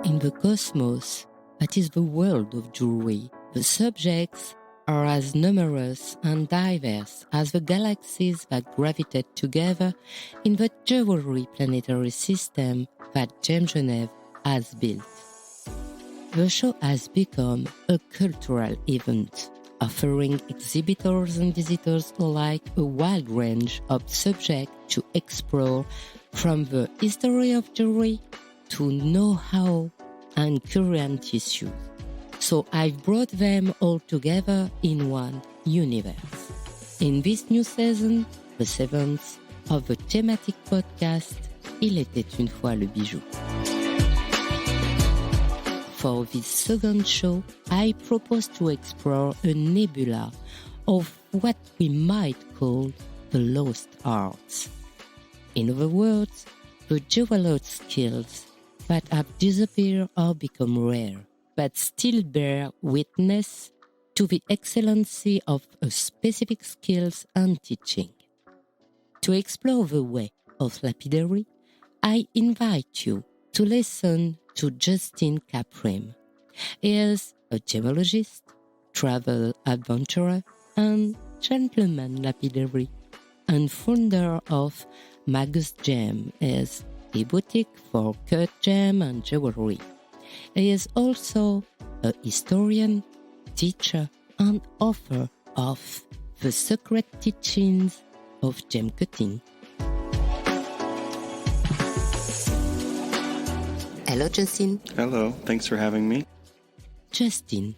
In the cosmos, that is the world of jewelry, the subjects are as numerous and diverse as the galaxies that gravitate together in the jewelry planetary system that GemGenève has built. The show has become a cultural event, offering exhibitors and visitors alike a wide range of subjects to explore, from the history of jewelry to know-how and current issues. So I've brought them all together in one universe. In this new season, the seventh of the thematic podcast, Il était une fois le bijou. For this second show, I propose to explore a nebula of what we might call the lost arts. In other words, the jeweler's skills that have disappeared or become rare, but still bear witness to the excellency of a specific skills and teaching. To explore the way of lapidary, I invite you to listen to Justin K Prim. He is a gemologist, travel adventurer, and gentleman lapidary, and founder of Magus Gem, is a boutique for cut gem and jewelry. He is also a historian, teacher, and author of The Secret Teachings of Gem Cutting. Hello, Justin. Hello, thanks for having me. Justin,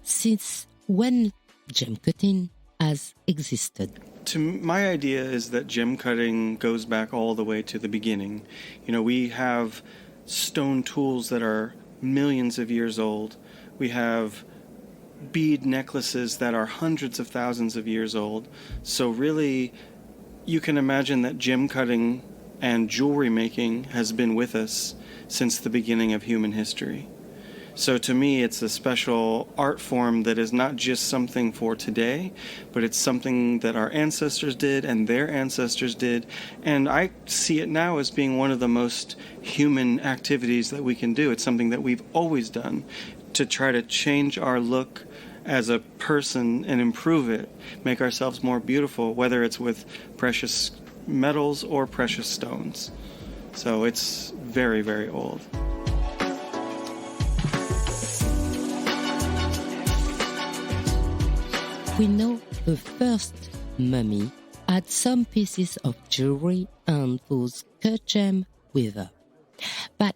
since when gem cutting has existed? My idea is that gem cutting goes back all the way to the beginning. We have stone tools that are millions of years old. We have bead necklaces that are hundreds of thousands of years old. So really, you can imagine that gem cutting and jewelry making has been with us since the beginning of human history. So to me, it's a special art form that is not just something for today, but it's something that our ancestors did and their ancestors did. And I see it now as being one of the most human activities that we can do. It's something that we've always done to try to change our look as a person and improve it, make ourselves more beautiful, whether it's with precious metals or precious stones. So it's very, very old. We know the first mummy had some pieces of jewelry and those cut gem with her. But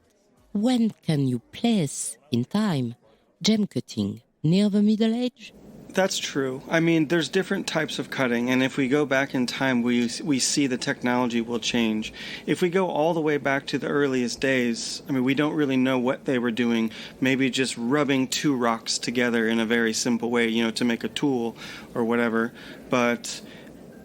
when can you place in time gem cutting? Near the Middle Age? That's true. I mean, there's different types of cutting, and if we go back in time, we see the technology will change. If we go all the way back to the earliest days, we don't really know what they were doing. Maybe just rubbing two rocks together in a very simple way, to make a tool or whatever. But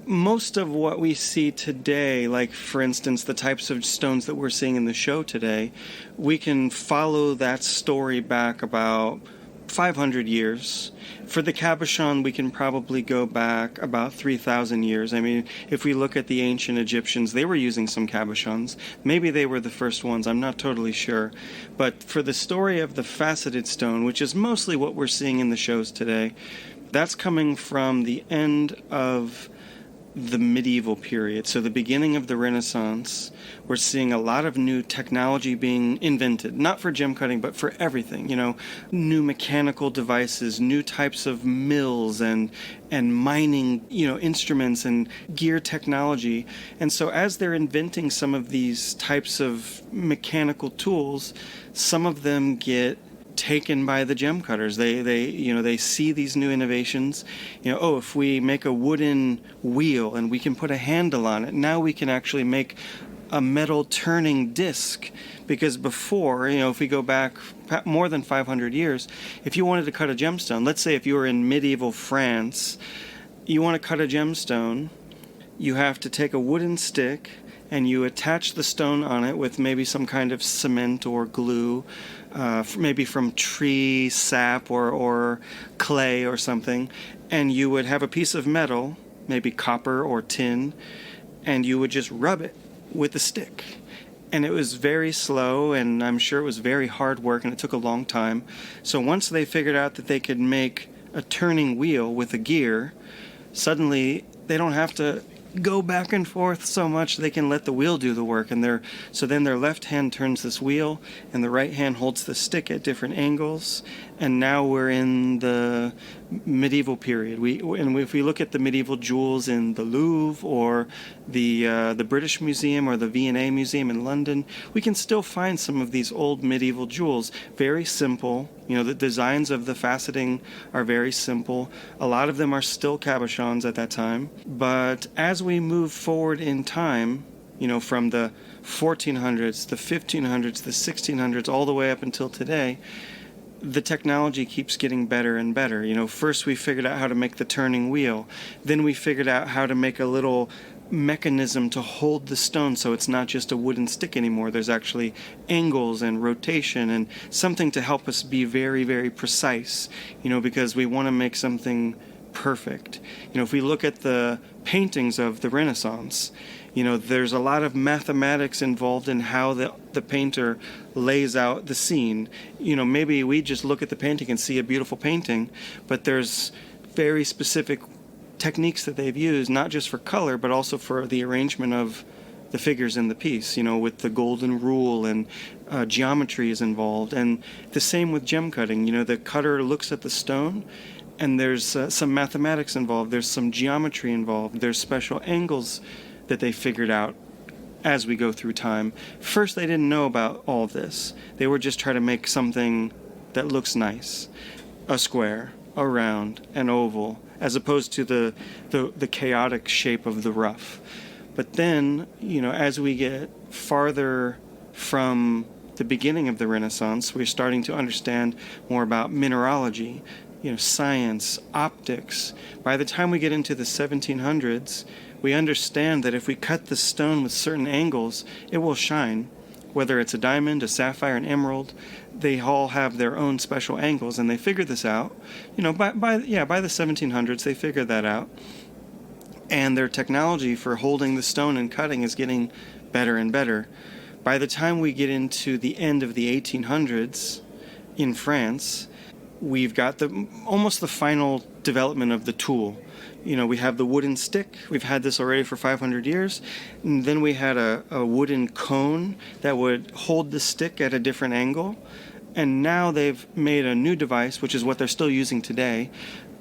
most of what we see today, like, for instance, the types of stones that we're seeing in the show today, we can follow that story back about 500 years. For the cabochon, we can probably go back about 3,000 years. If we look at the ancient Egyptians, they were using some cabochons. Maybe they were the first ones, I'm not totally sure. But for the story of the faceted stone, which is mostly what we're seeing in the shows today, that's coming from the end of the medieval period, so the beginning of the Renaissance. We're seeing a lot of new technology being invented, not for gem cutting, but for everything, new mechanical devices, new types of mills and mining, instruments and gear technology. And so as they're inventing some of these types of mechanical tools, some of them get taken by the gem cutters. They see these new innovations. If we make a wooden wheel and we can put a handle on it, now we can actually make a metal turning disc. Because before, if we go back more than 500 years, if you wanted to cut a gemstone, let's say if you were in medieval France, you want to cut a gemstone, you have to take a wooden stick and you attach the stone on it with maybe some kind of cement or glue, maybe from tree sap or clay or something, and you would have a piece of metal, maybe copper or tin, and you would just rub it with a stick. And it was very slow, and I'm sure it was very hard work, and it took a long time. So once they figured out that they could make a turning wheel with a gear, suddenly they don't have to go back and forth so much. They can let the wheel do the work, and so then their left hand turns this wheel and the right hand holds the stick at different angles. And now we're in the medieval period. And if we look at the medieval jewels in the Louvre or the British Museum or the V&A Museum in London, we can still find some of these old medieval jewels. Very simple. The designs of the faceting are very simple. A lot of them are still cabochons at that time. But as we move forward in time, from the 1400s, the 1500s, the 1600s, all the way up until today, the technology keeps getting better and better. First we figured out how to make the turning wheel. Then we figured out how to make a little mechanism to hold the stone so it's not just a wooden stick anymore. There's actually angles and rotation and something to help us be very, very precise, because we want to make something perfect. If we look at the paintings of the Renaissance, there's a lot of mathematics involved in how the painter lays out the scene. Maybe we just look at the painting and see a beautiful painting, but there's very specific techniques that they've used, not just for color, but also for the arrangement of the figures in the piece, with the golden rule and geometry is involved. And the same with gem cutting. The cutter looks at the stone and there's some mathematics involved. There's some geometry involved. There's special angles that they figured out as we go through time. First, they didn't know about all this. They were just trying to make something that looks nice. A square, a round, an oval, as opposed to the chaotic shape of the rough. But then, as we get farther from the beginning of the Renaissance, we're starting to understand more about mineralogy, science, optics. By the time we get into the 1700s, we understand that if we cut the stone with certain angles, it will shine. Whether it's a diamond, a sapphire, an emerald, they all have their own special angles, and they figured this out. By the 1700s, they figured that out. And their technology for holding the stone and cutting is getting better and better. By the time we get into the end of the 1800s in France, we've got almost the final development of the tool. We have the wooden stick. We've had this already for 500 years. And then we had a wooden cone that would hold the stick at a different angle. And now they've made a new device, which is what they're still using today.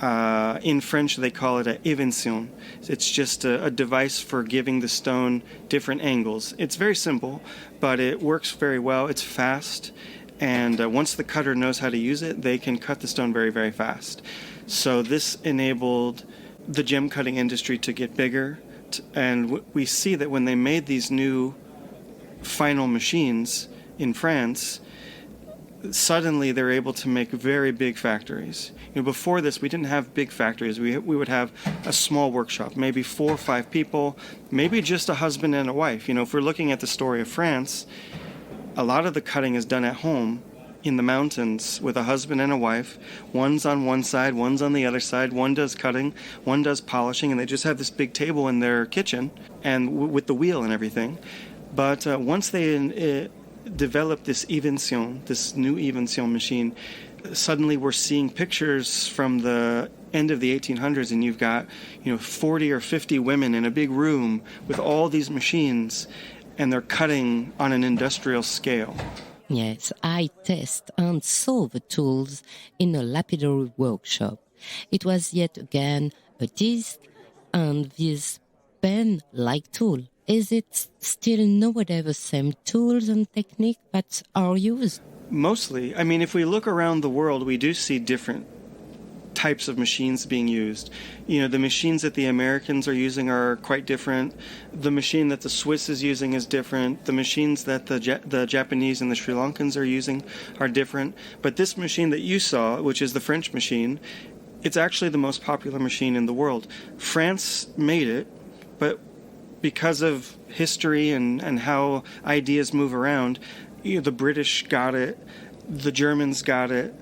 In French, they call it an évention. It's just a device for giving the stone different angles. It's very simple, but it works very well. It's fast. And once the cutter knows how to use it, they can cut the stone very, very fast. So this enabled the gem cutting industry to get bigger. And we see that when they made these new final machines in France, suddenly they're able to make very big factories. Before this, we didn't have big factories. We would have a small workshop, maybe 4 or 5 people, maybe just a husband and a wife. If we're looking at the story of France, a lot of the cutting is done at home in the mountains with a husband and a wife. One's on one side, one's on the other side. One does cutting, one does polishing, and they just have this big table in their kitchen and with the wheel and everything. But once they developed this évention, this new évention machine, suddenly we're seeing pictures from the end of the 1800s, and you've got 40 or 50 women in a big room with all these machines, and they're cutting on an industrial scale. Yes, I test and saw the tools in a lapidary workshop. It was yet again a disc and this pen-like tool. Is it still nowadays the same tools and technique that are used? Mostly. If we look around the world, we do see different types of machines being used. The machines that the Americans are using are quite different. The machine that the Swiss is using is different. The machines that the Japanese and the Sri Lankans are using are different. But this machine that you saw, which is the French machine, it's actually the most popular machine in the world. France made it, but because of history and how ideas move around, the British got it, the Germans got it,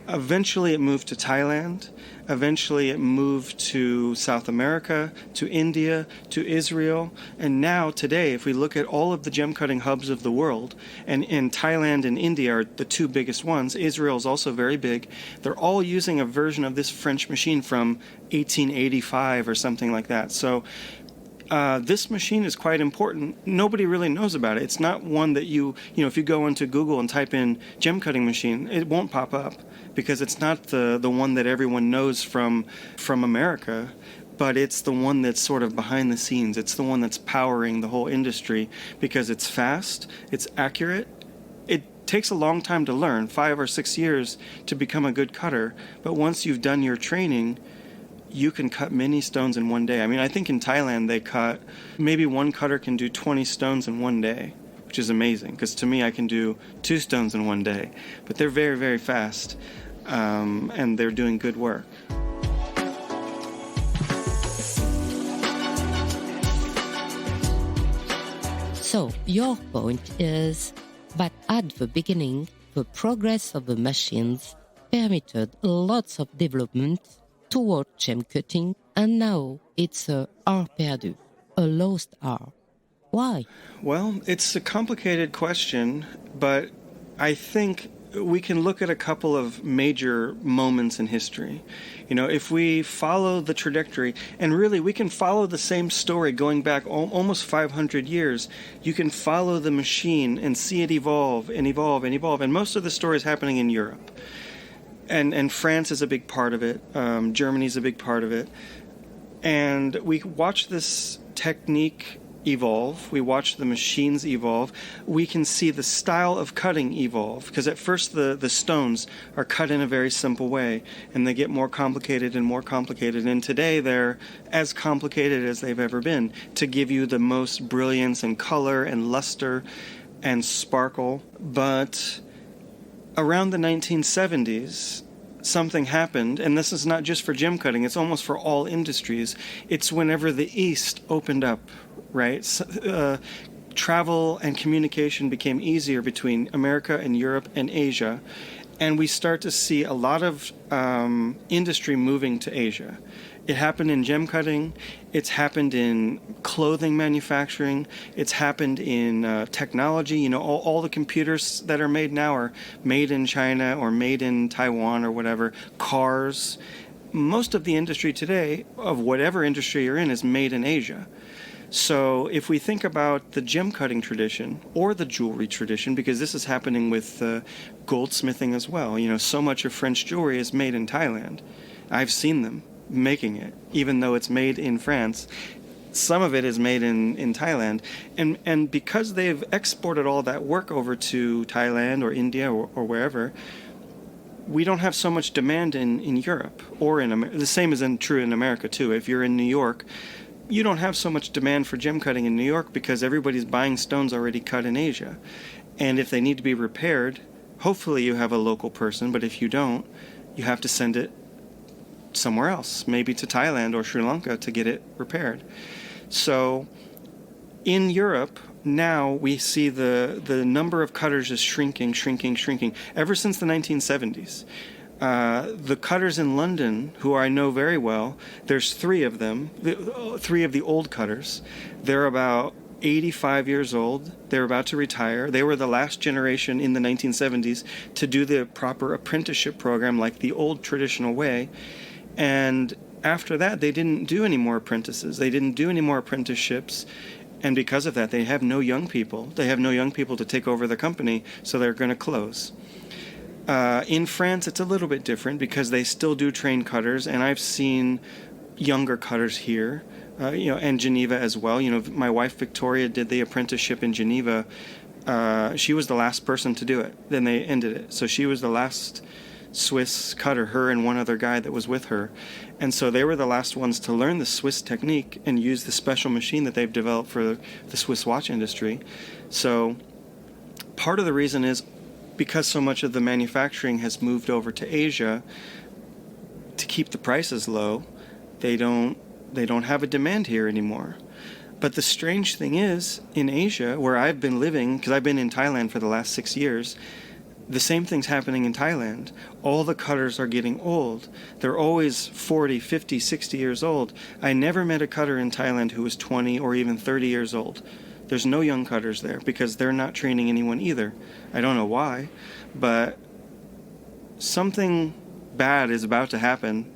Eventually it moved to Thailand. Eventually it moved to South America, to India, to Israel. And now, today, if we look at all of the gem cutting hubs of the world, and in Thailand and India are the two biggest ones, Israel is also very big, they're all using a version of this French machine from 1885 or something like that. So this machine is quite important. Nobody really knows about it. It's not one that if you go into Google and type in gem cutting machine, it won't pop up because it's not the one that everyone knows from America, but it's the one that's sort of behind the scenes. It's the one that's powering the whole industry because it's fast, it's accurate. It takes a long time to learn, 5 or 6 years to become a good cutter, but once you've done your training, you can cut many stones in one day. I mean, I think in Thailand maybe one cutter can do 20 stones in one day, which is amazing, because to me I can do 2 stones in one day. But they're very, very fast, and they're doing good work. So your point is that at the beginning, the progress of the machines permitted lots of development toward gem cutting, and now it's a art perdu, a lost art. Why? Well, it's a complicated question, but I think we can look at a couple of major moments in history. If we follow the trajectory, and really we can follow the same story going back almost 500 years, you can follow the machine and see it evolve and evolve and evolve, and most of the story is happening in Europe. And France is a big part of it. Germany's a big part of it. And we watch this technique evolve. We watch the machines evolve. We can see the style of cutting evolve. Because at first the stones are cut in a very simple way. And they get more complicated and more complicated. And today they're as complicated as they've ever been to give you the most brilliance and color and luster and sparkle. But around the 1970s, something happened, and this is not just for gem cutting, it's almost for all industries. It's whenever the East opened up, right? Travel and communication became easier between America and Europe and Asia, and we start to see a lot of industry moving to Asia. It happened in gem cutting, it's happened in clothing manufacturing, it's happened in technology. All the computers that are made now are made in China or made in Taiwan or whatever. Cars. Most of the industry today, of whatever industry you're in, is made in Asia. So if we think about the gem cutting tradition or the jewelry tradition, because this is happening with goldsmithing as well, so much of French jewelry is made in Thailand. I've seen them making it, even though it's made in France. Some of it is made in Thailand, and because they've exported all that work over to Thailand or India or wherever, we don't have so much demand in Europe or in America. The same is true in America too. If you're in New York, you don't have so much demand for gem cutting in New York because everybody's buying stones already cut in Asia. And if they need to be repaired, hopefully you have a local person, but if you don't, you have to send it somewhere else, maybe to Thailand or Sri Lanka to get it repaired. So in Europe, now we see the number of cutters is shrinking. Ever since the 1970s. The cutters in London, who I know very well, there's 3 of them, 3 of the old cutters. They're about 85 years old. They're about to retire. They were the last generation in the 1970s to do the proper apprenticeship program like the old traditional way. And after that, they didn't do any more apprentices. They didn't do any more apprenticeships. And because of that, they have no young people. They have no young people to take over the company, so they're going to close. In France, it's a little bit different because they still do train cutters, and I've seen younger cutters here, and Geneva as well. My wife Victoria did the apprenticeship in Geneva. She was the last person to do it. Then they ended it. So she was the last Swiss cutter, her and one other guy that was with her. And so they were the last ones to learn the Swiss technique and use the special machine that they've developed for the Swiss watch industry. So part of the reason is because so much of the manufacturing has moved over to Asia to keep the prices low, they don't have a demand here anymore. But the strange thing is, in Asia, where I've been living, because I've been in Thailand for the last 6 years, The same thing's happening in Thailand. All the cutters are getting old. They're always 40, 50, 60 years old. I never met a cutter in Thailand who was 20 or even 30 years old. There's no young cutters there because they're not training anyone either. I don't know why, but something bad is about to happen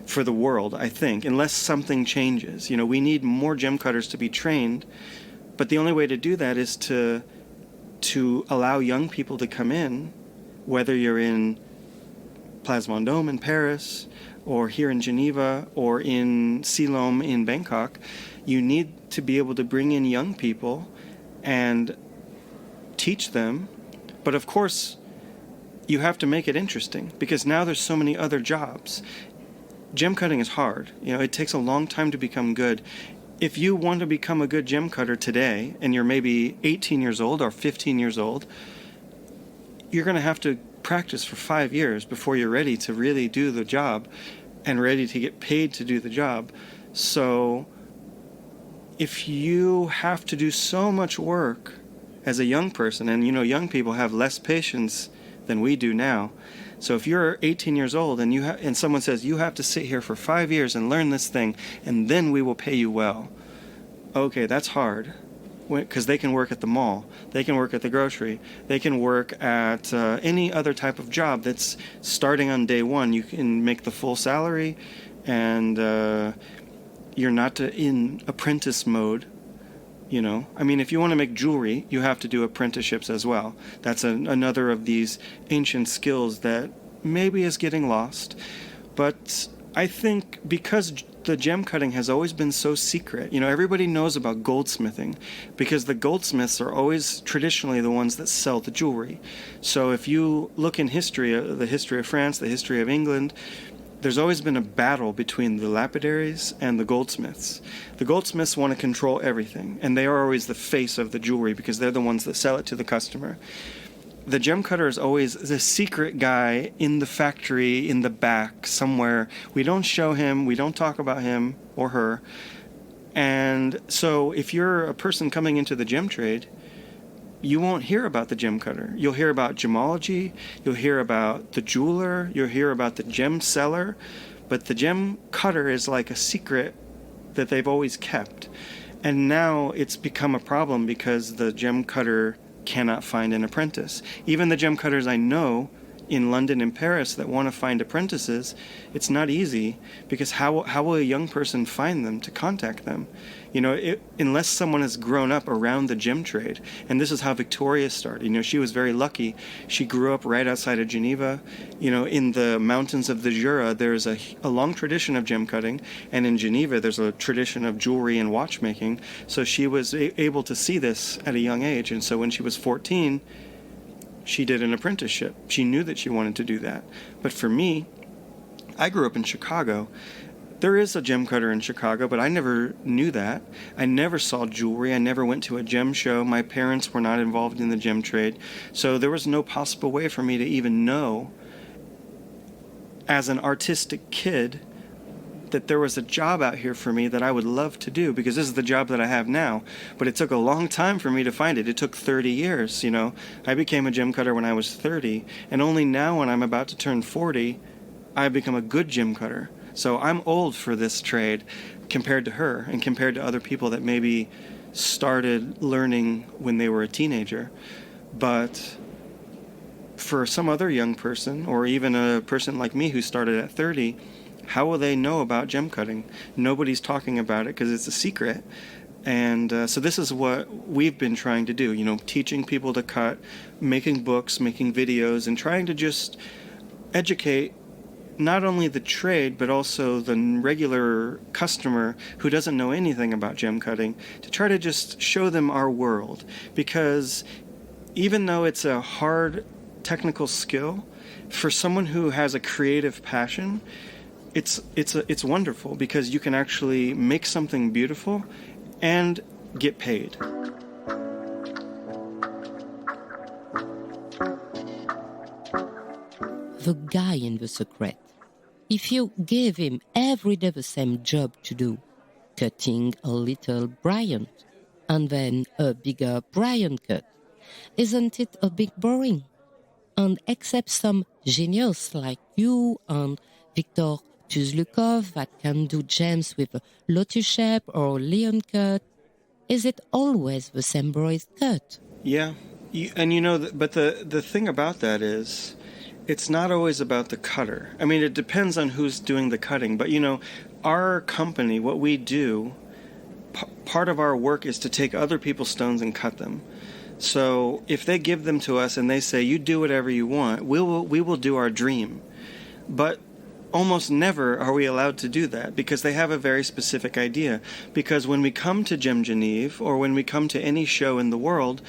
for the world, I think, unless something changes. We need more gem cutters to be trained, but the only way to do that is to allow young people to come in, whether you're in Place Vendôme in Paris, or here in Geneva, or in Siloam in Bangkok. You need to be able to bring in young people and teach them. But of course, you have to make it interesting, because now there's so many other jobs. Gem cutting is hard. It takes a long time to become good. If you want to become a good gem cutter today, and you're maybe 18 years old or 15 years old, you're going to have to practice for 5 years before you're ready to really do the job and ready to get paid to do the job. So if you have to do so much work as a young person, and young people have less patience than we do now. So if you're 18 years old and and someone says you have to sit here for 5 years and learn this thing, and then we will pay you well. Okay, that's hard, because they can work at the mall, they can work at the grocery, they can work at any other type of job that's starting on day one. You can make the full salary, and you're not in apprentice mode. If you want to make jewelry, you have to do apprenticeships as well. That's another of these ancient skills that maybe is getting lost. But I think because the gem cutting has always been so secret, everybody knows about goldsmithing, because the goldsmiths are always traditionally the ones that sell the jewelry. So if you look in history, the history of France, the history of England, there's always been a battle between the lapidaries and the goldsmiths. The goldsmiths want to control everything, and they are always the face of the jewelry because they're the ones that sell it to the customer. The gem cutter is always the secret guy in the factory, in the back, somewhere. We don't show him, we don't talk about him or her. And so if you're a person coming into the gem trade, you won't hear about the gem cutter. You'll hear about gemology, you'll hear about the jeweler, you'll hear about the gem seller, but the gem cutter is like a secret that they've always kept. And now it's become a problem because the gem cutter cannot find an apprentice. Even the gem cutters I know in London and Paris that want to find apprentices, it's not easy, because how will a young person find them to contact them? Unless someone has grown up around the gem trade. And this is how Victoria started. She was very lucky. She grew up right outside of Geneva. In the mountains of the Jura, there's a long tradition of gem cutting, and in Geneva there's a tradition of jewelry and watchmaking. So she was able to see this at a young age, and so when she was 14, she did an apprenticeship. She knew that she wanted to do that. But for me, I grew up in Chicago. There is a gem cutter in Chicago, but I never knew that. I never saw jewelry. I never went to a gem show. My parents were not involved in the gem trade. So there was no possible way for me to even know, as an artistic kid, that there was a job out here for me that I would love to do, because this is the job that I have now. But it took a long time for me to find it. It took 30 years, I became a gem cutter when I was 30, and only now when I'm about to turn 40, I've become a good gem cutter. So I'm old for this trade compared to her, and compared to other people that maybe started learning when they were a teenager. But for some other young person, or even a person like me who started at 30, how will they know about gem cutting? Nobody's talking about it because it's a secret. And so this is what we've been trying to do, teaching people to cut, making books, making videos, and trying to just educate not only the trade, but also the regular customer who doesn't know anything about gem cutting, to try to just show them our world. Because even though it's a hard technical skill, for someone who has a creative passion, it's wonderful, because you can actually make something beautiful and get paid. The guy in the secret. If you gave him every day the same job to do, cutting a little Bryant and then a bigger Bryant cut, isn't it a bit boring? and except some genius like you and Victor Tuzlukov that can do gems with a lotus shape or lion cut, is it always the same brazed cut? Yeah. And you know, but the thing about that is, it's not always about the cutter. I mean, it depends on who's doing the cutting. But, you know, our company, what we do, part of our work is to take other people's stones and cut them. So if they give them to us and they say, you do whatever you want, we will do our dream. But almost never are we allowed to do that because they have a very specific idea. Because when we come to GemGenève or when we come to any show in the world,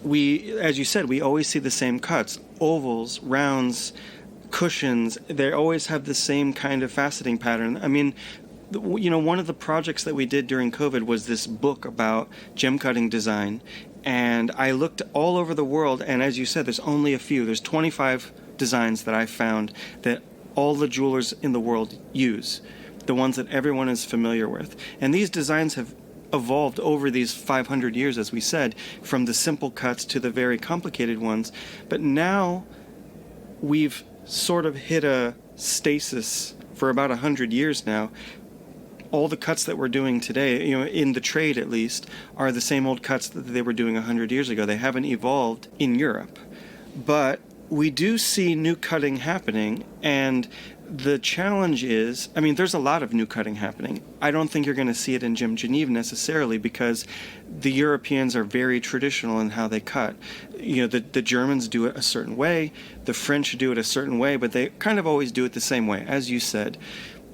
we, as you said, we always see the same cuts, ovals, rounds, cushions. They always have the same kind of faceting pattern. I mean, you know, one of the projects that we did during COVID was this book about gem cutting design. And I looked all over the world, and as you said, there's only a few. There's 25 designs that I found that all the jewelers in the world use, the ones that everyone is familiar with. And these designs have evolved over these 500 years, as we said, from the simple cuts to the very complicated ones. But now we've sort of hit a stasis for about 100 years now. All the cuts that we're doing today, you know, in the trade at least, are the same old cuts that they were doing 100 years ago. They haven't evolved in Europe. But we do see new cutting happening, and the challenge is, I mean, there's a lot of new cutting happening. I don't think you're going to see it in GemGenève necessarily because the Europeans are very traditional in how they cut. You know, the Germans do it a certain way, the French do it a certain way, but they kind of always do it the same way, as you said.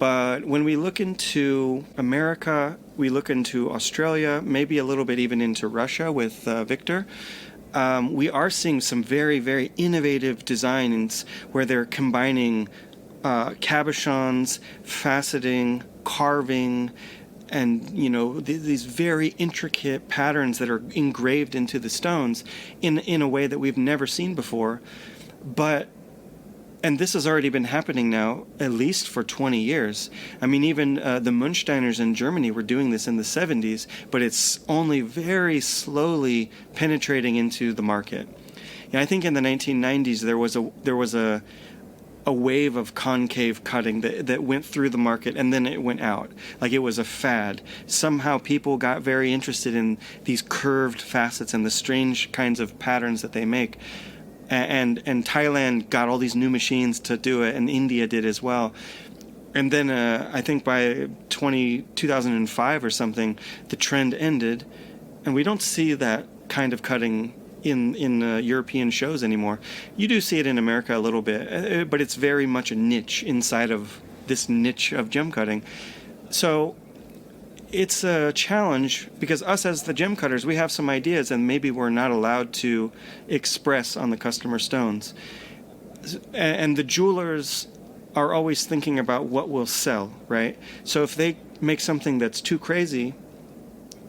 But when we look into America, we look into Australia, maybe a little bit even into Russia with Victor, we are seeing some very, very innovative designs where they're combining cabochons, faceting, carving, and, you know, these very intricate patterns that are engraved into the stones in a way that we've never seen before. And this has already been happening now, at least for 20 years. I mean, even the Munsteiners in Germany were doing this in the 70s, but it's only very slowly penetrating into the market. Yeah, I think in the 1990s there was a wave of concave cutting that went through the market, and then it went out. Like it was a fad. Somehow people got very interested in these curved facets and the strange kinds of patterns that they make. And Thailand got all these new machines to do it, and India did as well. And then I think by 2005 or something, the trend ended, and we don't see that kind of cutting in European shows anymore. You do see it in America a little bit, but it's very much a niche inside of this niche of gem cutting. So it's a challenge because us as the gem cutters, we have some ideas and maybe we're not allowed to express on the customer stones. And the jewelers are always thinking about what will sell, right? So if they make something that's too crazy,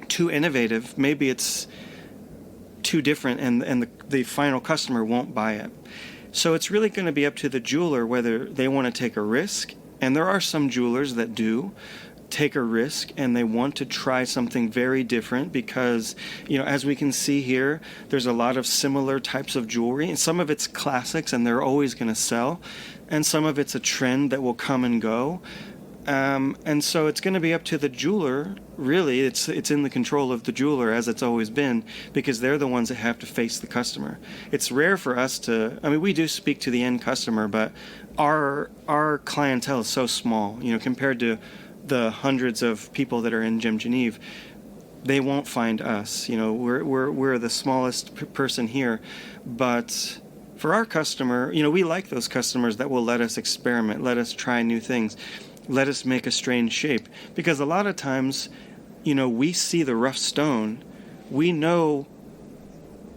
too innovative, maybe it's too different and the final customer won't buy it. So it's really going to be up to the jeweler whether they want to take a risk. And there are some jewelers that do take a risk and they want to try something very different because, you know, as we can see here, there's a lot of similar types of jewelry, and some of it's classics and they're always going to sell, and some of it's a trend that will come and go. And so it's going to be up to the jeweler, really. It's in the control of the jeweler, as it's always been, because they're the ones that have to face the customer. It's rare for us to, I mean, we do speak to the end customer, but our clientele is so small, you know, compared to the hundreds of people that are in GemGenève. They won't find us. You know, we're the smallest person here, but for our customer, you know, we like those customers that will let us experiment, let us try new things, let us make a strange shape. Because a lot of times, you know, we see the rough stone, we know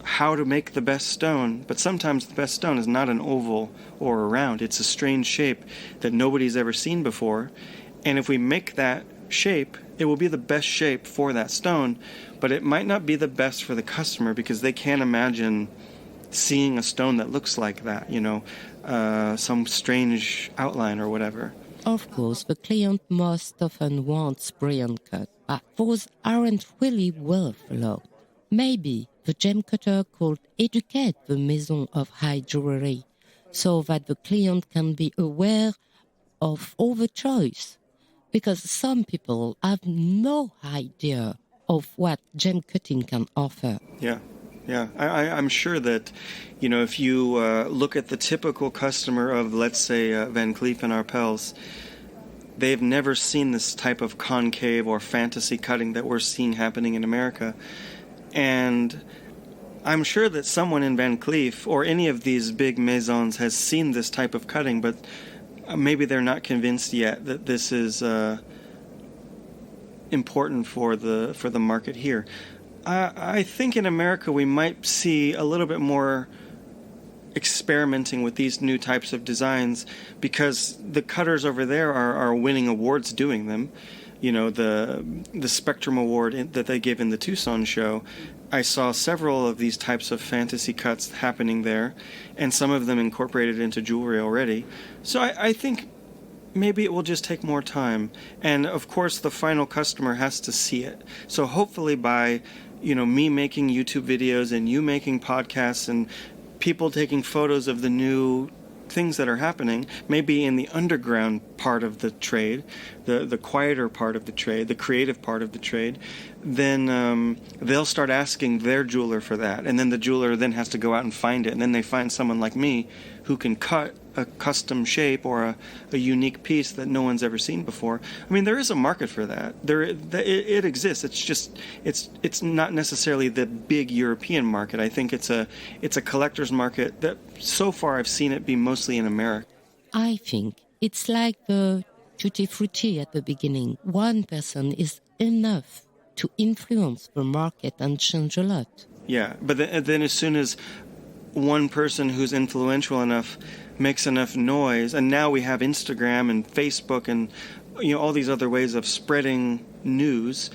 how to make the best stone, but sometimes the best stone is not an oval or a round. It's a strange shape that nobody's ever seen before. And if we make that shape, it will be the best shape for that stone, but it might not be the best for the customer because they can't imagine seeing a stone that looks like that, you know, some strange outline or whatever. Of course, the client most often wants brilliant cut, but those aren't really worth a lot. Maybe the gem cutter could educate the maison of high jewellery so that the client can be aware of all the choice, because some people have no idea of what gem cutting can offer. Yeah. Yeah, I'm sure that, if you look at the typical customer of, let's say, Van Cleef and Arpels, they've never seen this type of concave or fantasy cutting that we're seeing happening in America. And I'm sure that someone in Van Cleef or any of these big maisons has seen this type of cutting, but maybe they're not convinced yet that this is important for the market here. I think in America we might see a little bit more experimenting with these new types of designs, because the cutters over there are winning awards doing them. The Spectrum Award that they give in the Tucson show, I saw several of these types of fantasy cuts happening there, and some of them incorporated into jewelry already. So I think maybe it will just take more time. And of course the final customer has to see it. So hopefully by me making YouTube videos and you making podcasts and people taking photos of the new things that are happening, maybe in the underground part of the trade, the quieter part of the trade, the creative part of the trade, then they'll start asking their jeweler for that. And then the jeweler then has to go out and find it. And then they find someone like me who can cut a custom shape or a unique piece that no one's ever seen before. I mean, there is a market for that. It exists. It's just it's not necessarily the big European market. I think it's a collector's market that so far I've seen it be mostly in America. I think it's like the tutti frutti at the beginning. One person is enough to influence the market and change a lot. Yeah, but then as soon as one person who's influential enough makes enough noise, and now we have Instagram and Facebook and all these other ways of spreading news.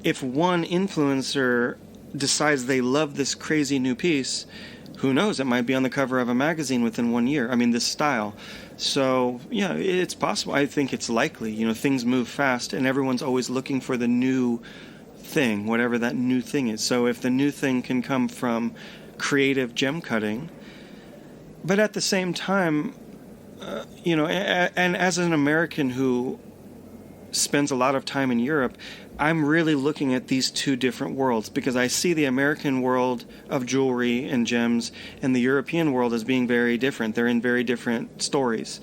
If one influencer decides they love this crazy new piece, who knows, it might be on the cover of a magazine within 1 year. I mean, this style. So yeah, it's possible. I think it's likely. Things move fast and everyone's always looking for the new thing, whatever that new thing is. So if the new thing can come from creative gem cutting, but at the same time, and as an American who spends a lot of time in Europe, I'm really looking at these two different worlds, because I see the American world of jewelry and gems and the European world as being very different. They're in very different stories.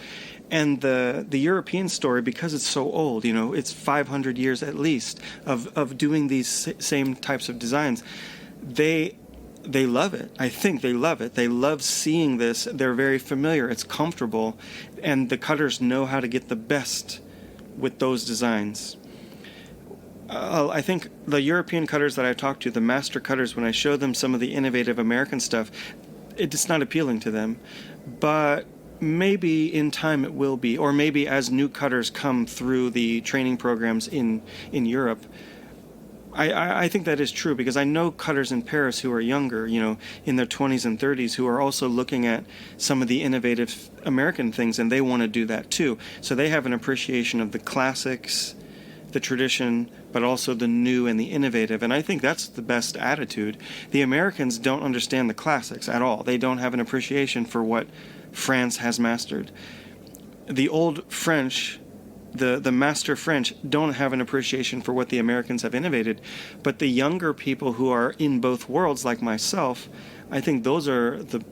And the European story, because it's so old, it's 500 years at least of doing these same types of designs, they love it. I think they love it. They love seeing this. They're very familiar. It's comfortable. And the cutters know how to get the best with those designs. I think the European cutters that I talked to, the master cutters, when I show them some of the innovative American stuff, it's not appealing to them. But maybe in time it will be. Or maybe as new cutters come through the training programs in Europe, I think that is true, because I know cutters in Paris who are younger, in their 20s and 30s, who are also looking at some of the innovative American things, and they want to do that too. So they have an appreciation of the classics, the tradition, but also the new and the innovative. And I think that's the best attitude. The Americans don't understand the classics at all. They don't have an appreciation for what France has mastered. The old French, the master French, don't have an appreciation for what the Americans have innovated. But the younger people who are in both worlds, like myself, I think those are the,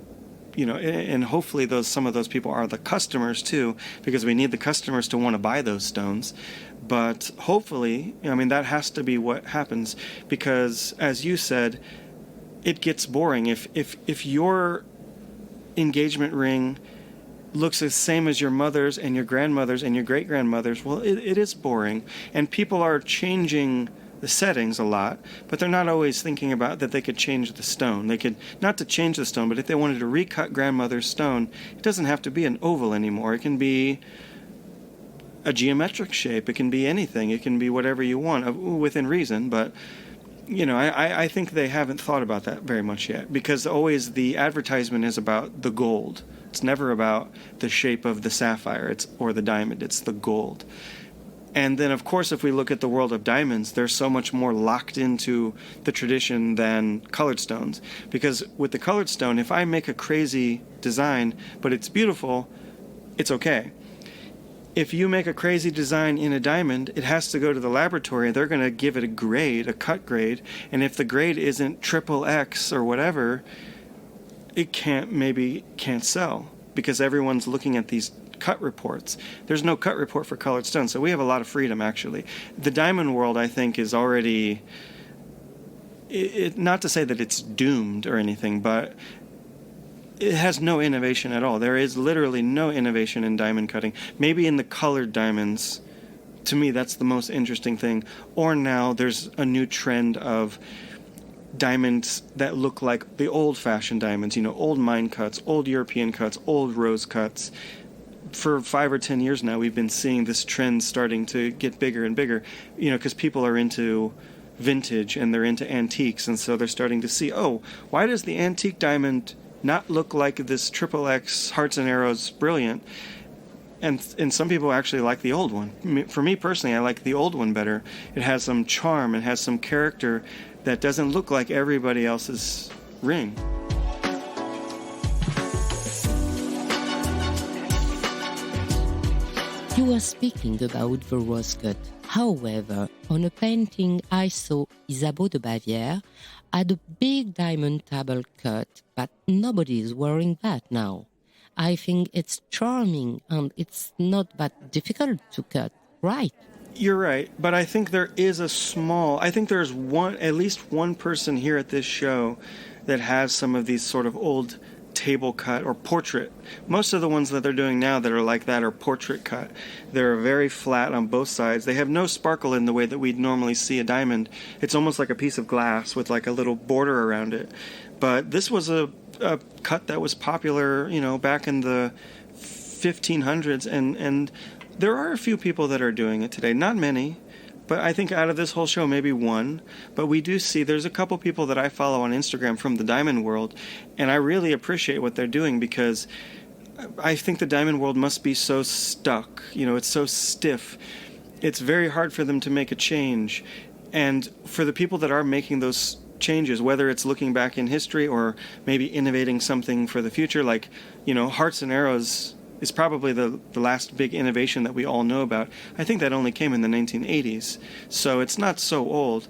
and hopefully some of those people are the customers too, because we need the customers to want to buy those stones. But hopefully, that has to be what happens, because as you said, it gets boring. If your engagement ring looks the same as your mother's and your grandmother's and your great-grandmother's, well, it is boring. And people are changing the settings a lot, but they're not always thinking about that they could change the stone. They could, not to change the stone, but if they wanted to recut grandmother's stone, it doesn't have to be an oval anymore. It can be a geometric shape. It can be anything. It can be whatever you want, within reason, but I think they haven't thought about that very much yet, because always the advertisement is about the gold. It's never about the shape of the sapphire or the diamond. It's the gold. And then, of course, if we look at the world of diamonds, they're so much more locked into the tradition than colored stones. Because with the colored stone, if I make a crazy design, but it's beautiful, it's okay. If you make a crazy design in a diamond, it has to go to the laboratory. They're going to give it a grade, a cut grade. And if the grade isn't XXX or whatever, it can't sell because everyone's looking at these cut reports. There's no cut report for colored stone, so we have a lot of freedom, actually. The diamond world, I think, is already... not to say that it's doomed or anything, but it has no innovation at all. There is literally no innovation in diamond cutting. Maybe in the colored diamonds, to me, that's the most interesting thing. Or now there's a new trend of diamonds that look like the old-fashioned diamonds, old mine cuts, old European cuts, old rose cuts. For 5 or 10 years now, we've been seeing this trend starting to get bigger and bigger, because people are into vintage and they're into antiques, and so they're starting to see, why does the antique diamond not look like this XXX Hearts and Arrows Brilliant? And some people actually like the old one. For me personally, I like the old one better. It has some charm, it has some character that doesn't look like everybody else's ring. You were speaking about the rose cut. However, on a painting I saw, Isabeau de Bavière had a big diamond table cut, but nobody is wearing that now. I think it's charming and it's not that difficult to cut, right? You're right, but I think there's at least one person here at this show that has some of these sort of old table cut or portrait. Most of the ones that they're doing now that are like that are portrait cut. They're very flat on both sides. They have no sparkle in the way that we'd normally see a diamond. It's almost like a piece of glass with like a little border around it. But this was a cut that was popular, back in the 1500s, and there are a few people that are doing it today. Not many, but I think out of this whole show, maybe one. But we do see there's a couple people that I follow on Instagram from the diamond world, and I really appreciate what they're doing because I think the diamond world must be so stuck. It's so stiff. It's very hard for them to make a change. And for the people that are making those changes, whether it's looking back in history or maybe innovating something for the future, like, Hearts and Arrows is probably the last big innovation that we all know about. I think that only came in the 1980s, so it's not so old.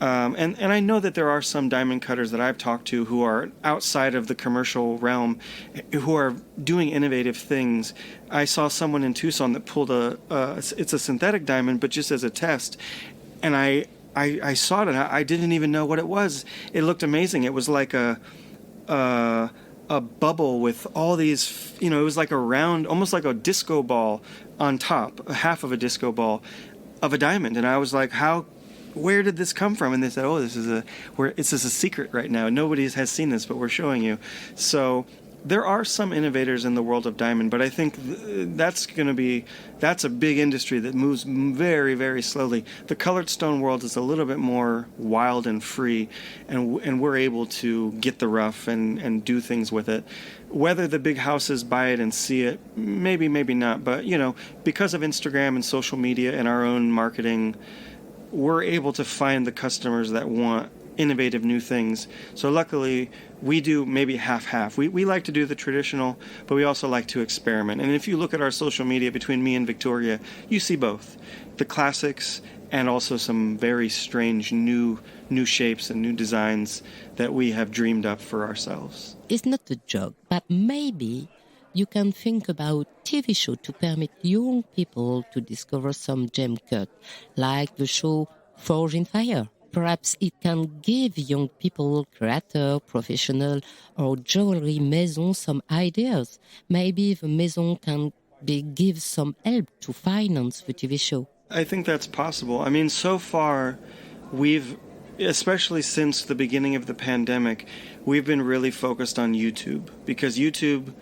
And I know that there are some diamond cutters that I've talked to who are outside of the commercial realm, who are doing innovative things. I saw someone in Tucson that pulled it's a synthetic diamond, but just as a test, and I saw it and I didn't even know what it was. It looked amazing. It was like a bubble with all these, it was like a round, almost like a disco ball on top, half of a disco ball of a diamond. And I was like, where did this come from? And they said, this is a secret right now. Nobody has seen this, but we're showing you. So there are some innovators in the world of diamond, but I think that's a big industry that moves very, very slowly. The colored stone world is a little bit more wild and free, and we're able to get the rough and do things with it. Whether the big houses buy it and see it, maybe not, but because of Instagram and social media and our own marketing, we're able to find the customers that want innovative new things. So luckily, we do maybe half-half. We like to do the traditional, but we also like to experiment. And if you look at our social media between me and Victoria, you see both. The classics and also some very strange new shapes and new designs that we have dreamed up for ourselves. It's not a joke, but maybe you can think about TV show to permit young people to discover some gem cut, like the show Forge in Fire. Perhaps it can give young people, creator, professional, or jewellery maison some ideas. Maybe the maison can give some help to finance the TV show. I think that's possible. I mean, so far, especially since the beginning of the pandemic, we've been really focused on YouTube. Because YouTube,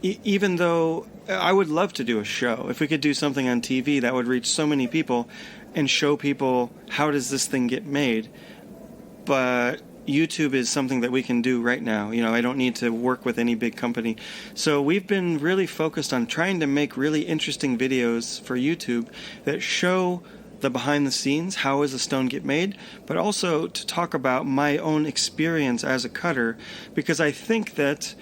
even though I would love to do a show, if we could do something on TV that would reach so many people and show people how does this thing get made. But YouTube is something that we can do right now. I don't need to work with any big company. So we've been really focused on trying to make really interesting videos for YouTube that show the behind the scenes, how does a stone get made, but also to talk about my own experience as a cutter, because I think that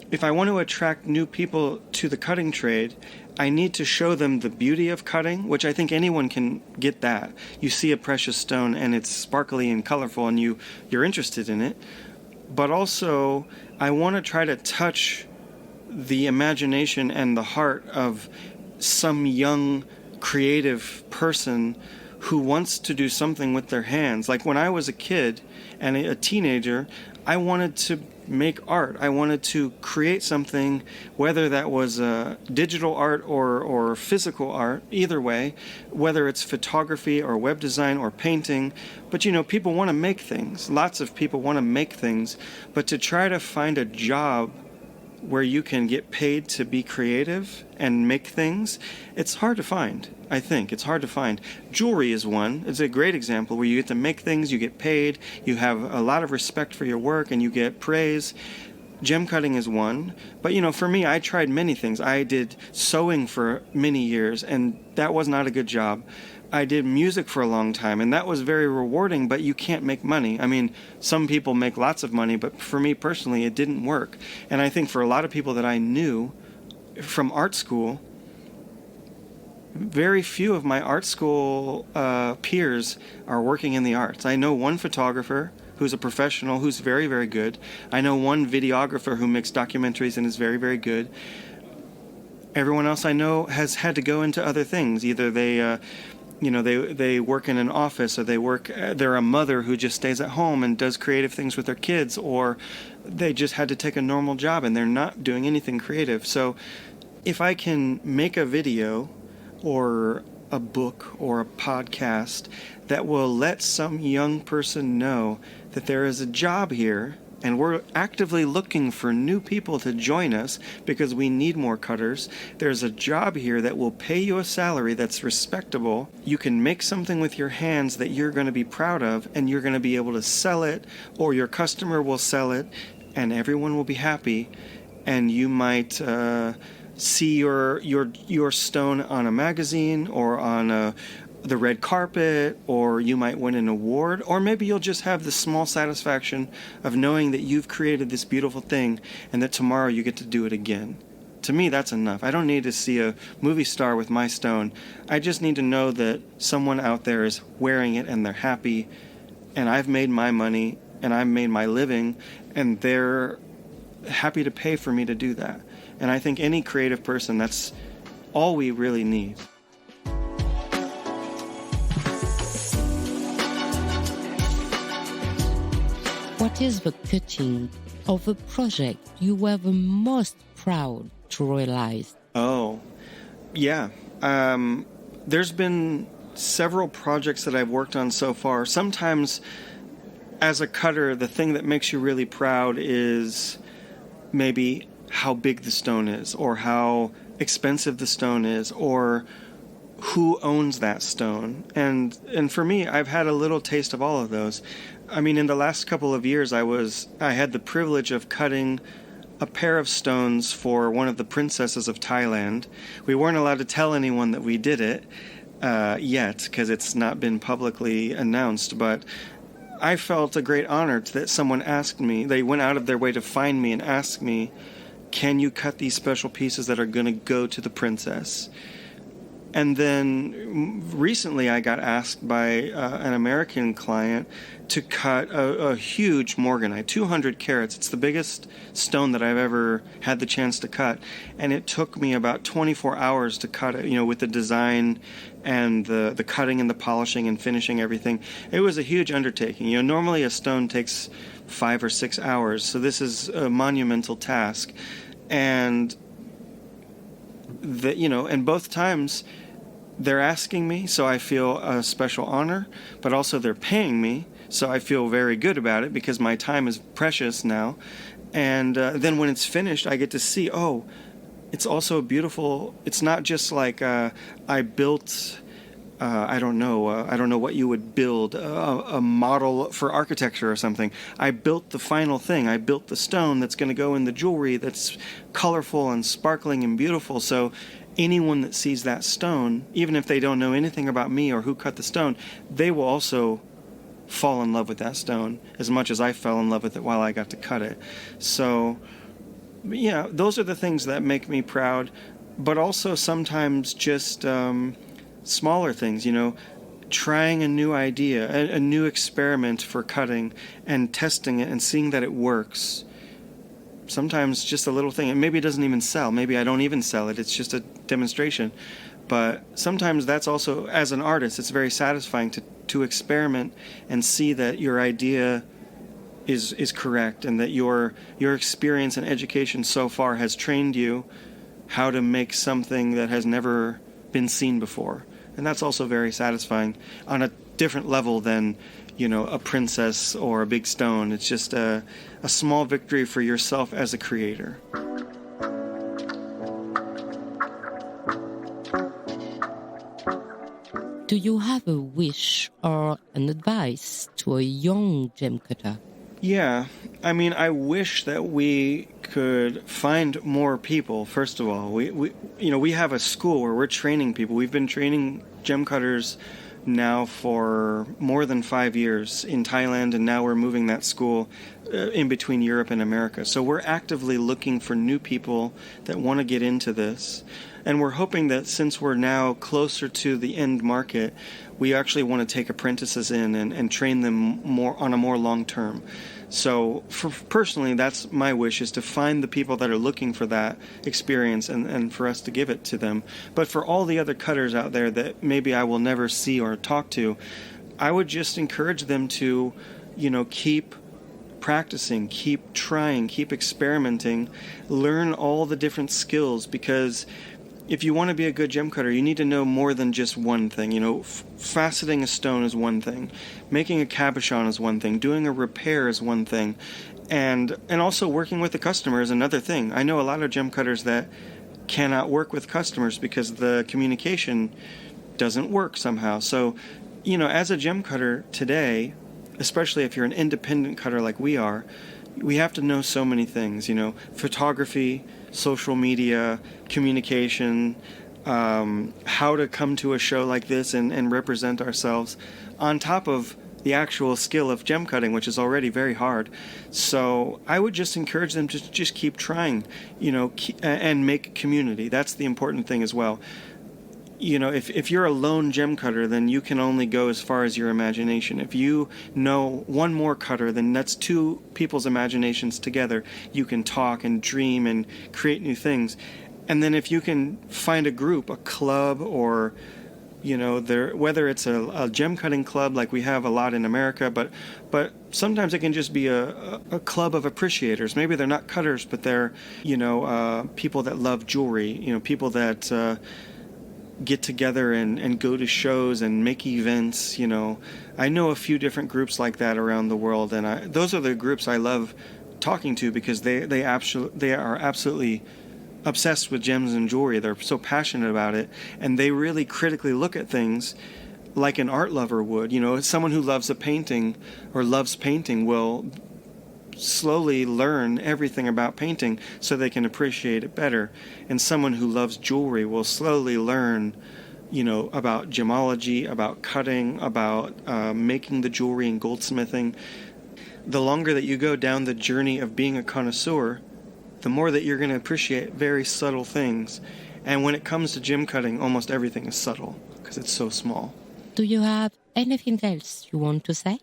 if I want to attract new people to the cutting trade, I need to show them the beauty of cutting, which I think anyone can get that. You see a precious stone and it's sparkly and colorful and you're interested in it. But also, I want to try to touch the imagination and the heart of some young creative person who wants to do something with their hands. Like when I was a kid and a teenager, I wanted to make art. I wanted to create something, whether that was digital art or physical art, either way, whether it's photography or web design or painting. But people want to make things. Lots of people want to make things. But to try to find a job where you can get paid to be creative and make things, it's hard to find. I think it's hard to find. Jewelry is one. It's a great example where you get to make things, you get paid, you have a lot of respect for your work, and you get praise. Gem cutting is one. But for me, I tried many things. I did sewing for many years, and that was not a good job. I did music for a long time, and that was very rewarding, but you can't make money. I mean, some people make lots of money, but for me personally, it didn't work. And I think for a lot of people that I knew from art school, very few of my art school peers are working in the arts. I know one photographer who's a professional who's very, very good. I know one videographer who makes documentaries and is very, very good. Everyone else I know has had to go into other things. Either they work in an office, or they're a mother who just stays at home and does creative things with their kids, or they just had to take a normal job and they're not doing anything creative. So if I can make a video or a book or a podcast that will let some young person know that there is a job here, and we're actively looking for new people to join us because we need more cutters. There's a job here that will pay you a salary that's respectable. You can make something with your hands that you're going to be proud of, and you're going to be able to sell it, or your customer will sell it, and everyone will be happy. And you might see your stone on a magazine or on the red carpet, or you might win an award, or maybe you'll just have the small satisfaction of knowing that you've created this beautiful thing and that tomorrow you get to do it again. To me, that's enough. I don't need to see a movie star with my stone. I just need to know that someone out there is wearing it and they're happy, and I've made my money and I've made my living, and they're happy to pay for me to do that. And I think any creative person, that's all we really need. What is the cutting of a project you were the most proud to realize? Oh, yeah. There's been several projects that I've worked on so far. Sometimes, as a cutter, the thing that makes you really proud is maybe how big the stone is, or how expensive the stone is, or who owns that stone. And for me, I've had a little taste of all of those. I mean, in the last couple of years, I had the privilege of cutting a pair of stones for one of the princesses of Thailand. We weren't allowed to tell anyone that we did it yet, because it's not been publicly announced, but I felt a great honor that someone asked me. They went out of their way to find me and ask me, can you cut these special pieces that are going to go to the princess? And then recently I got asked by an American client to cut a huge morganite, 200 carats. It's the biggest stone that I've ever had the chance to cut. And it took me about 24 hours to cut it, with the design and the cutting and the polishing and finishing everything. It was a huge undertaking. Normally a stone takes 5 or 6 hours. So this is a monumental task. And and both times they're asking me, so I feel a special honor, but also they're paying me, so I feel very good about it because my time is precious now. And then when it's finished, I get to see, it's also beautiful. It's not just like I built I don't know what you would build, a model for architecture or something. I built the final thing. I built the stone that's going to go in the jewelry that's colorful and sparkling and beautiful. So anyone that sees that stone, even if they don't know anything about me or who cut the stone, they will also fall in love with that stone as much as I fell in love with it while I got to cut it. So, yeah, those are the things that make me proud, but also sometimes just smaller things, trying a new idea, a new experiment for cutting and testing it and seeing that it works. Sometimes just a little thing, and maybe it doesn't even sell. Maybe I don't even sell it. It's just a demonstration. But sometimes that's also, as an artist, it's very satisfying to experiment and see that your idea is correct, and that your experience and education so far has trained you how to make something that has never been seen before. And that's also very satisfying on a different level than, a princess or a big stone. It's just a small victory for yourself as a creator. Do you have a wish or an advice to a young gem cutter? Yeah, I wish that we could find more people. First of all, we have a school where we're training people. We've been training gem cutters now for more than 5 years in Thailand, and now we're moving that school in between Europe and America. So we're actively looking for new people that want to get into this. And we're hoping that since we're now closer to the end market, we actually want to take apprentices in and train them more on a more long term. So personally, that's my wish, is to find the people that are looking for that experience and for us to give it to them. But for all the other cutters out there that maybe I will never see or talk to, I would just encourage them to, keep practicing, keep trying, keep experimenting, learn all the different skills, because if you want to be a good gem cutter, you need to know more than just one thing. Faceting a stone is one thing. Making a cabochon is one thing. Doing a repair is one thing. And also working with the customer is another thing. I know a lot of gem cutters that cannot work with customers because the communication doesn't work somehow. So, as a gem cutter today, especially if you're an independent cutter like we are, we have to know so many things, photography, social media, communication, how to come to a show like this and represent ourselves, on top of the actual skill of gem cutting, which is already very hard. So I would just encourage them to just keep trying, and make community. That's the important thing as well. If you're a lone gem cutter, then you can only go as far as your imagination. If you know one more cutter, then that's two people's imaginations together. You can talk and dream and create new things. And then if you can find a group, a club, or whether it's a gem cutting club like we have a lot in America, but sometimes it can just be a club of appreciators. Maybe they're not cutters, but they're people that love jewelry. People that get together and go to shows and make events. I know a few different groups like that around the world, and those are the groups I love talking to, because they are absolutely obsessed with gems and jewelry. They're so passionate about it, and they really critically look at things like an art lover would. Someone who loves a painting or loves painting will slowly learn everything about painting so they can appreciate it better. And someone who loves jewelry will slowly learn, about gemology, about cutting, about making the jewelry and goldsmithing. The longer that you go down the journey of being a connoisseur, the more that you're going to appreciate very subtle things. And when it comes to gem cutting, almost everything is subtle because it's so small. Do you have anything else you want to say?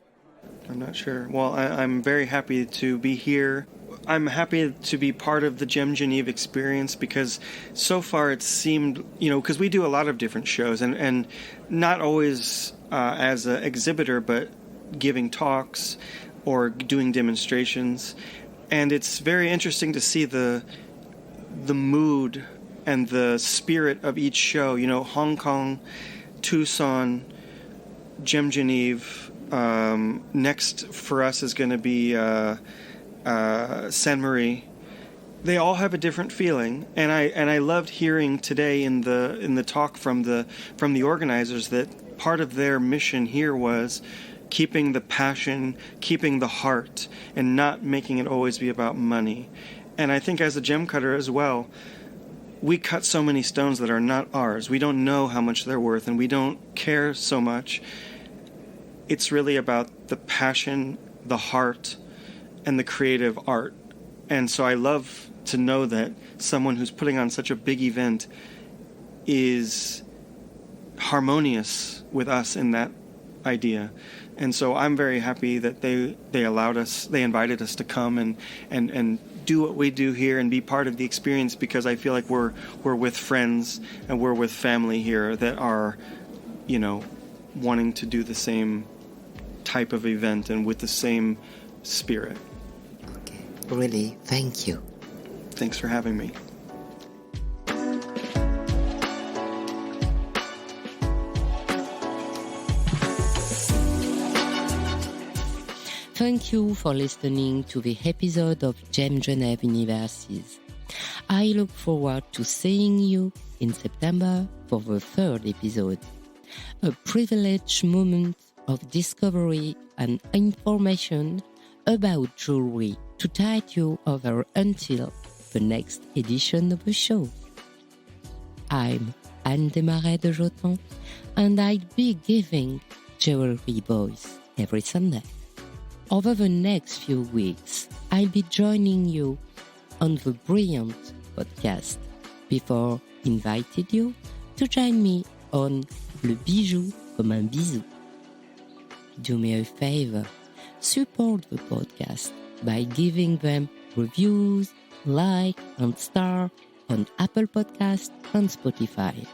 I'm not sure. Well, I'm very happy to be here. I'm happy to be part of the GemGenève experience, because so far it seemed, because we do a lot of different shows, and not always as an exhibitor, but giving talks or doing demonstrations. And it's very interesting to see the mood and the spirit of each show. Hong Kong, Tucson, GemGenève. Next for us is going to be Sainte Marie, they all have a different feeling, and I loved hearing today in the talk from the organizers that part of their mission here was keeping the passion, keeping the heart, and not making it always be about money. And I think as a gem cutter as well, we cut so many stones that are not ours. We don't know how much they're worth, and we don't care so much. It's really about the passion, the heart, and the creative art. And so I love to know that someone who's putting on such a big event is harmonious with us in that idea. And so I'm very happy that they allowed us, they invited us to come and do what we do here and be part of the experience, because I feel like we're with friends and we're with family here that are, you know, wanting to do the same type of event and with the same spirit. Okay, really, thank you. Thanks for having me. Thank you for listening to the episode of GemGenève Universes. I look forward to seeing you in September for the third episode. A privileged moment of discovery and information about jewelry to tide you over until the next edition of the show. I'm Anne Desmarest de Jotemps, and I'll be giving Jewelry Voice every Sunday. Over the next few weeks, I'll be joining you on the Brillante podcast before inviting you to join me on Le Bijou comme un bisou. Do me a favor, support the podcast by giving them reviews, like and star on Apple Podcasts and Spotify,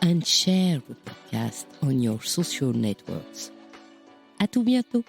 and share the podcast on your social networks. À tout bientôt!